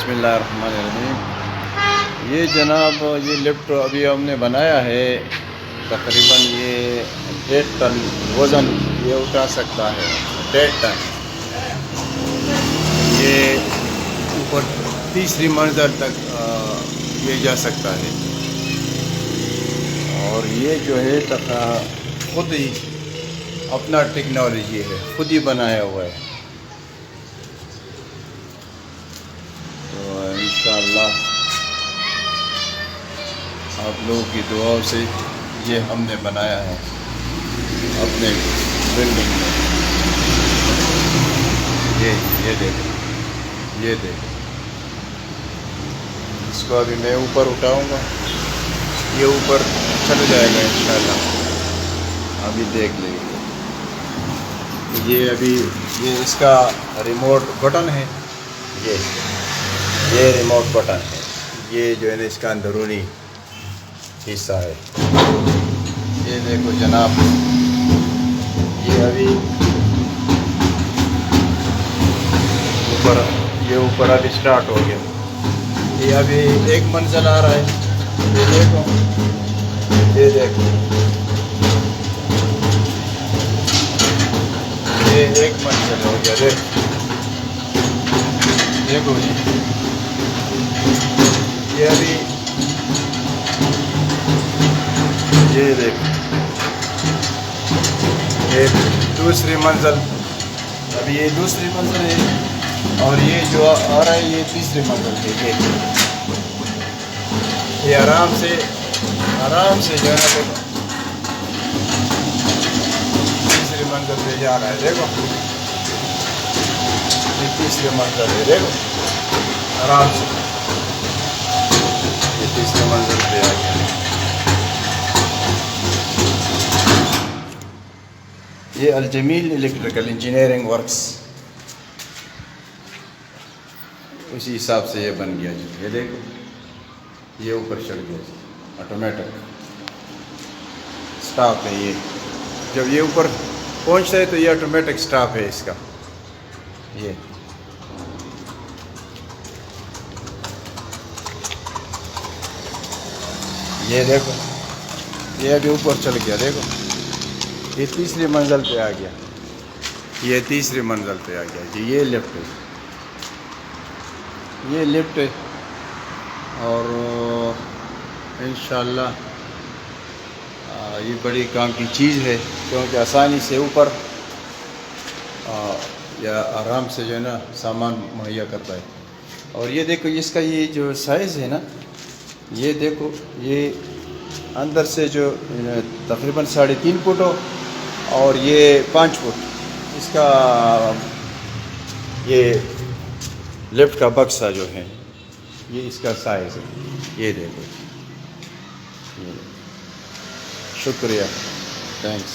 بسم اللہ الرحمن الرحیم۔ یہ جناب یہ لفٹ ابھی ہم نے بنایا ہے، تقریباً یہ 1.5 ٹن وزن یہ اٹھا سکتا ہے، 1.5 ٹن۔ یہ اوپر تیسری منزل تک یہ جا سکتا ہے، اور یہ جو ہے خود ہی اپنا ٹیکنالوجی ہے، خود ہی بنایا ہوا ہے۔ تو انشاءاللہ آپ لوگوں کی دعاؤں سے یہ ہم نے بنایا ہے اپنے بلڈنگ میں۔ یہ دیکھیں اس کو ابھی میں اوپر اٹھاؤں گا، یہ اوپر چل جائے گا انشاءاللہ۔ ابھی دیکھ لیں گے، یہ اس کا ریموٹ بٹن ہے، یہ ریموٹ بٹن ہے، یہ جو ہے نا اس کا اندرونی حصہ ہے۔ یہ دیکھو جناب، یہ اوپر ابھی سٹارٹ ہو گیا، یہ ابھی 1 منزل آ رہا ہے۔ یہ دیکھو یہ 1 منزل ہو گیا، دیکھو جی، یہ ابھی یہ دیکھو یہ دوسری منزل، ابھی یہ دوسری منزل ہے، اور یہ جو آ رہا ہے یہ تیسری منزل ہے۔ یہ آرام سے جو ہے نا دیکھو تیسری منزل پہ جا رہا ہے، دیکھو یہ تیسری منزل ہے، دیکھو آرام سے یہ تیسری منزل پہ آ گیا۔ یہ الجمیل الیکٹریکل انجینئرنگ ورکس، اسی حساب سے یہ بن گیا جی۔ یہ دیکھو یہ اوپر چڑھ گیا جی، آٹومیٹک سٹاپ ہے۔ یہ جب یہ اوپر پہنچتا ہے تو یہ آٹومیٹک سٹاپ ہے اس کا۔ یہ دیکھو یہ ابھی اوپر چڑھ گیا، دیکھو یہ تیسری منزل پہ آ گیا، یہ تیسری منزل پہ آ گیا جی۔ یہ لفٹ ہے، یہ لفٹ ہے، اور انشاءاللہ یہ بڑی کام کی چیز ہے، کیونکہ آسانی سے اوپر یا آرام سے جو ہے نا سامان مہیا کرتا ہے۔ اور یہ دیکھو اس کا یہ جو سائز ہے نا، یہ دیکھو یہ اندر سے جو تقریباً 3.5 فٹ ہو، اور یہ 5 فٹ اس کا یہ لفٹ کا بکسا جو ہے، یہ اس کا سائز ہے۔ یہ دیکھو، شکریہ، تھینکس۔